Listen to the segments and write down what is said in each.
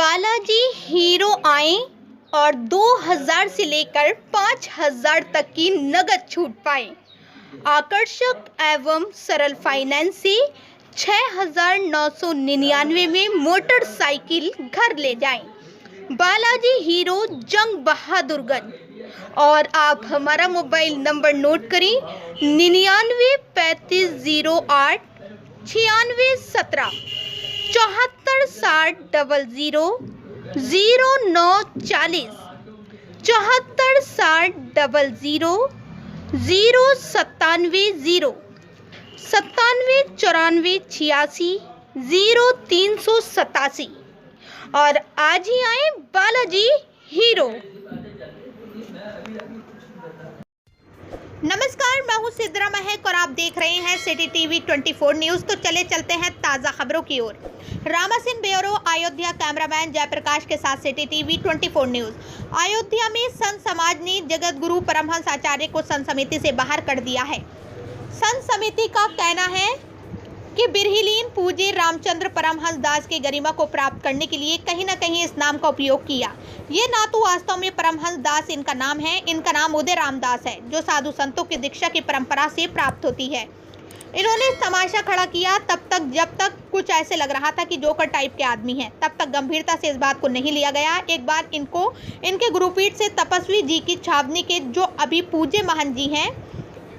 Balaji hero आए और 2000 से लेकर 5000 तक की नगद छूट पाएं। आकर्षक एवं सरल फाइनेंस से 6999 में मोटरसाइकिल घर ले जाएं। बालाजी हीरो जंग बहादुरगंज। और आप हमारा मोबाइल नंबर नोट करें 99 35 08 96 17 74 60 00 09 40 74 60 00 0 97 0 97 94 86 0 387। और आज ही आए बालाजी हीरो। नमस्कार, मैं हूं सिद्रा महक और आप देख रहे हैं सिटी टीवी 24 न्यूज। तो चलते हैं ताज़ा खबरों की ओर। रामासिन ब्यूरो अयोध्या, कैमरामैन जयप्रकाश के साथ सिटी टीवी 24 न्यूज। अयोध्या में संत समाज ने जगत गुरु परमहंस आचार्य को संत समिति से बाहर कर दिया है। संत समिति का कहना है कि बिरहिलीन पूज्य रामचंद्र परमहंस दास के गरिमा को प्राप्त करने के लिए कहीं न कहीं इस नाम का उपयोग किया। ये ना तो वास्तव में परमहंस दास इनका नाम है, इनका नाम उदय रामदास है, जो साधु संतों की दीक्षा की परंपरा से प्राप्त होती है। इन्होंने तमाशा खड़ा किया तब तक जब तक कुछ ऐसे लग रहा था कि जोकर टाइप के आदमी हैं, तब तक गंभीरता से इस बात को नहीं लिया गया। एक बार इनको इनके गुरुपीठ से तपस्वी जी की छावनी के जो अभी पूज्य महंत जी हैं,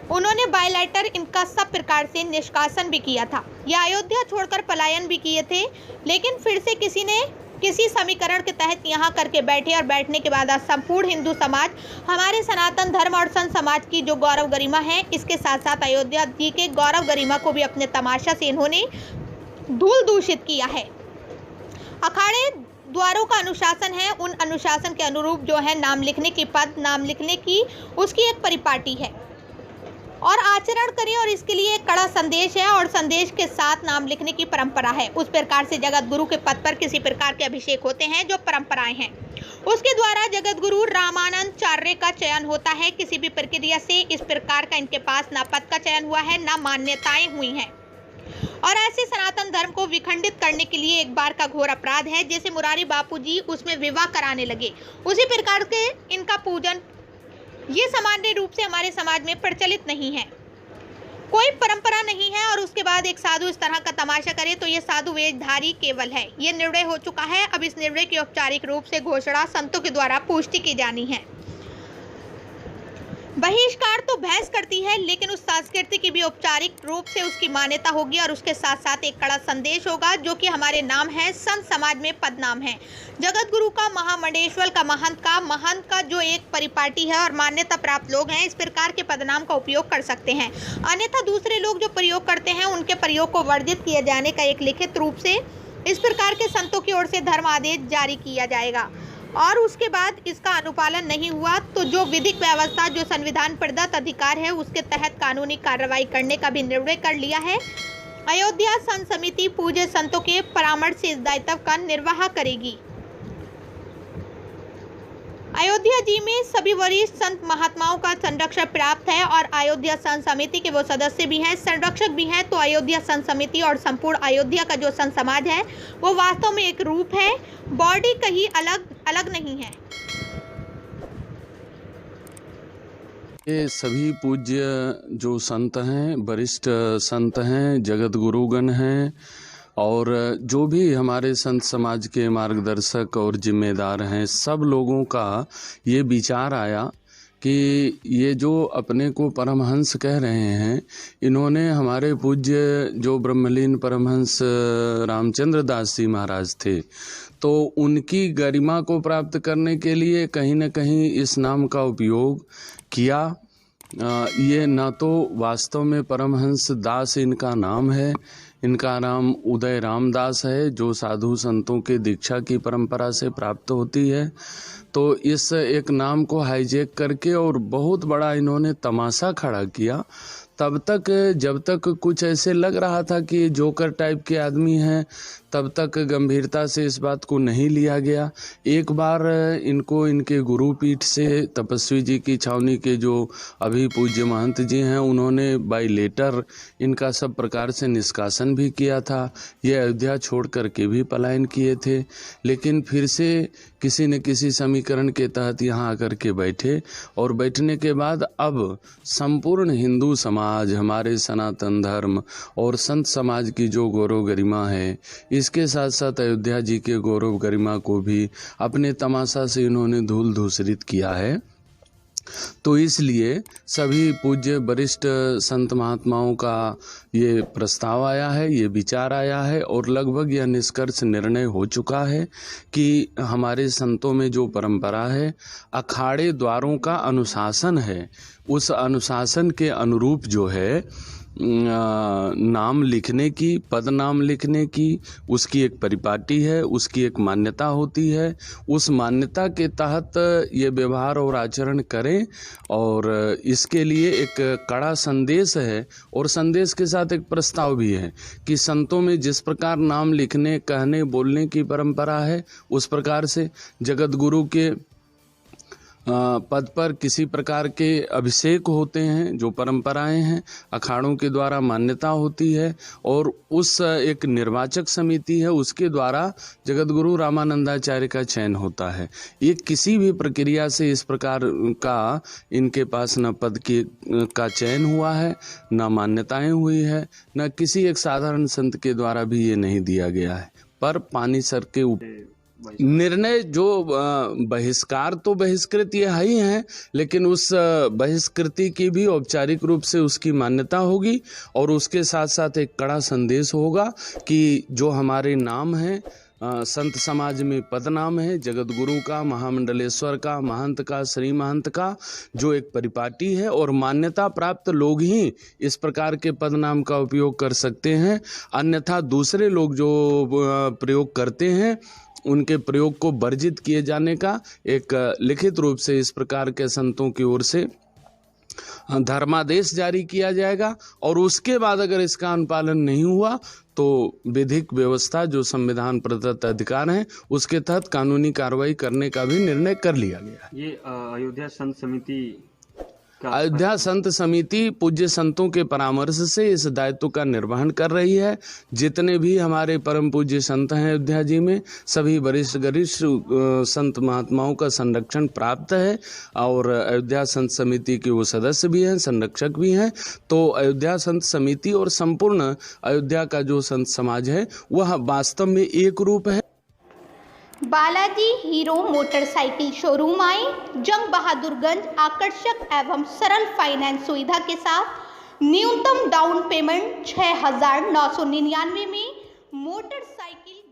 उन्होंने बायलेटर इनका सब प्रकार से निष्कासन भी किया था। यह अयोध्या छोड़कर पलायन भी किए थे, लेकिन फिर से किसी समीकरण के तहत यहाँ करके बैठे और बैठने के बाद आज संपूर्ण हिंदू समाज, हमारे सनातन धर्म और संत समाज की जो गौरव गरिमा है, इसके साथ साथ अयोध्या जी के गौरव गरिमा को भी अपने तमाशा से इन्होंने धूल दूषित किया है। अखाड़े द्वारों का अनुशासन है, उन अनुशासन के अनुरूप जो है नाम लिखने की पद, नाम लिखने की उसकी एक परिपाटी है और आचरण करें, और इसके लिए एक कड़ा संदेश है और संदेश के साथ नाम लिखने की परंपरा है। उस प्रकार से जगत गुरु के पद पर किसी प्रकार के अभिषेक होते हैं जो परंपराएं हैं, उसके द्वारा जगत गुरु रामानंदाचार्य का चयन होता है। किसी भी प्रक्रिया से इस प्रकार का इनके पास ना पद का चयन हुआ है, ना मान्यताएं हुई हैं, और ऐसे सनातन धर्म को विखंडित करने के लिए एक बार का घोर अपराध है। जैसे मुरारी बापू जी उसमें विवाह कराने लगे, उसी प्रकार के इनका पूजन ये सामान्य रूप से हमारे समाज में प्रचलित नहीं है, कोई परंपरा नहीं है। और उसके बाद एक साधु इस तरह का तमाशा करे तो ये साधु वेशधारी केवल है। ये निर्णय हो चुका है, अब इस निर्णय की औपचारिक रूप से घोषणा संतों के द्वारा पुष्टि की जानी है। बहिष्कार तो बहस करती है, लेकिन उस संस्कृति की भी औपचारिक रूप से उसकी मान्यता होगी और उसके साथ साथ एक कड़ा संदेश होगा, जो कि हमारे नाम है, संत समाज में पदनाम है। जगत गुरु का, महामंडलेश्वर का, महंत का जो एक परिपाटी है और मान्यता प्राप्त लोग हैं, इस प्रकार के पदनाम का उपयोग कर सकते हैं। अन्यथा दूसरे लोग जो प्रयोग करते हैं, उनके प्रयोग को वर्जित किए जाने का एक लिखित रूप से इस प्रकार के संतों की ओर से धर्म आदेश जारी किया जाएगा, और उसके बाद इसका अनुपालन नहीं हुआ तो जो विधिक व्यवस्था, जो संविधान प्रदत्त अधिकार है, उसके तहत कानूनी कार्रवाई करने का भी निर्णय कर लिया है। अयोध्या संत समिति पूज्य संतों के परामर्श से इस दायित्व का निर्वाह करेगी। अयोध्या जी में सभी वरिष्ठ संत महात्माओं का संरक्षण प्राप्त है और अयोध्या संत समिति के वो सदस्य भी हैं, संरक्षक भी हैं। तो अयोध्या संत समिति और संपूर्ण अयोध्या का जो संत समाज है, वो वास्तव में एक रूप है, बॉडी कहीं अलग नहीं है। ये सभी पूज्य जो संत हैं, वरिष्ठ संत हैं, जगत गुरुगण हैं, और जो भी हमारे संत समाज के मार्गदर्शक और जिम्मेदार हैं, सब लोगों का ये विचार आया कि ये जो अपने को परमहंस कह रहे हैं, इन्होंने हमारे पूज्य जो ब्रह्मलीन परमहंस रामचंद्र दास जी महाराज थे, तो उनकी गरिमा को प्राप्त करने के लिए कहीं न कहीं इस नाम का उपयोग किया। ये ना तो वास्तव में परमहंस दास इनका नाम है, इनका नाम उदय रामदास है, जो साधु संतों के दीक्षा की परंपरा से प्राप्त होती है। तो इस एक नाम को हाईजैक करके और बहुत बड़ा इन्होंने तमाशा खड़ा किया। तब तक जब तक कुछ ऐसे लग रहा था कि ये जोकर टाइप के आदमी हैं, तब तक गंभीरता से इस बात को नहीं लिया गया। एक बार इनको इनके गुरुपीठ से तपस्वी जी की छावनी के जो अभी पूज्य महंत जी हैं, उन्होंने बाई लेटर इनका सब प्रकार से निष्कासन भी किया था। ये अयोध्या छोड़ करके भी पलायन किए थे, लेकिन फिर से किसी न किसी समीकरण के तहत यहाँ आकर के बैठे, और बैठने के बाद अब संपूर्ण हिंदू समाज, हमारे सनातन धर्म और संत समाज की जो गौरव गरिमा है, इसके साथ साथ अयोध्या जी के गौरव गरिमा को भी अपने तमाशा से इन्होंने धूल धूसरित किया है। तो इसलिए सभी पूज्य वरिष्ठ संत महात्माओं का ये प्रस्ताव आया है, ये विचार आया है, और लगभग यह निष्कर्ष निर्णय हो चुका है कि हमारे संतों में जो परंपरा है, अखाड़े द्वारों का अनुशासन है, उस अनुशासन के अनुरूप जो है नाम लिखने की, पद नाम लिखने की, उसकी एक परिपाटी है, उसकी एक मान्यता होती है। उस मान्यता के तहत ये व्यवहार और आचरण करें, और इसके लिए एक कड़ा संदेश है, और संदेश के साथ एक प्रस्ताव भी है कि संतों में जिस प्रकार नाम लिखने, कहने, बोलने की परंपरा है, उस प्रकार से जगत गुरु के पद पर किसी प्रकार के अभिषेक होते हैं, जो परंपराएं हैं, अखाड़ों के द्वारा मान्यता होती है, और उस एक निर्वाचक समिति है, उसके द्वारा जगत गुरु रामानंदाचार्य का चयन होता है। ये किसी भी प्रक्रिया से इस प्रकार का इनके पास न पद का चयन हुआ है, न मान्यताएं हुई है, न किसी एक साधारण संत के द्वारा भी ये नहीं दिया गया है। पर पानी सर के ऊपर निर्णय जो बहिष्कार, तो बहिष्कृत ये ही हैं, लेकिन उस बहिष्कृति की भी औपचारिक रूप से उसकी मान्यता होगी, और उसके साथ साथ एक कड़ा संदेश होगा कि जो हमारे नाम हैं, संत समाज में पद नाम है, जगत गुरु का, महामंडलेश्वर का, महंत का, श्री महंत का, जो एक परिपाटी है, और मान्यता प्राप्त लोग ही इस प्रकार के पद नाम का उपयोग कर सकते हैं। अन्यथा दूसरे लोग जो प्रयोग करते हैं, उनके प्रयोग को वर्जित किए जाने का एक लिखित रूप से इस प्रकार के संतों की ओर से धर्मादेश जारी किया जाएगा, और उसके बाद अगर इसका अनुपालन नहीं हुआ तो विधिक व्यवस्था, जो संविधान प्रदत्त अधिकार है, उसके तहत कानूनी कार्रवाई करने का भी निर्णय कर लिया गया है। ये अयोध्या संत समिति पूज्य संतों के परामर्श से इस दायित्व का निर्वहन कर रही है। जितने भी हमारे परम पूज्य संत हैं अयोध्या जी में, सभी वरिष्ठ गरिष्ठ संत महात्माओं का संरक्षण प्राप्त है, और अयोध्या संत समिति के वो सदस्य भी हैं, संरक्षक भी हैं। तो अयोध्या संत समिति और संपूर्ण अयोध्या का जो संत समाज है, वह वास्तव में एक रूप है। बालाजी हीरो मोटरसाइकिल शोरूम आए, जंग बहादुरगंज। आकर्षक एवं सरल फाइनेंस सुविधा के साथ न्यूनतम डाउन पेमेंट 6,999 में मोटरसाइकिल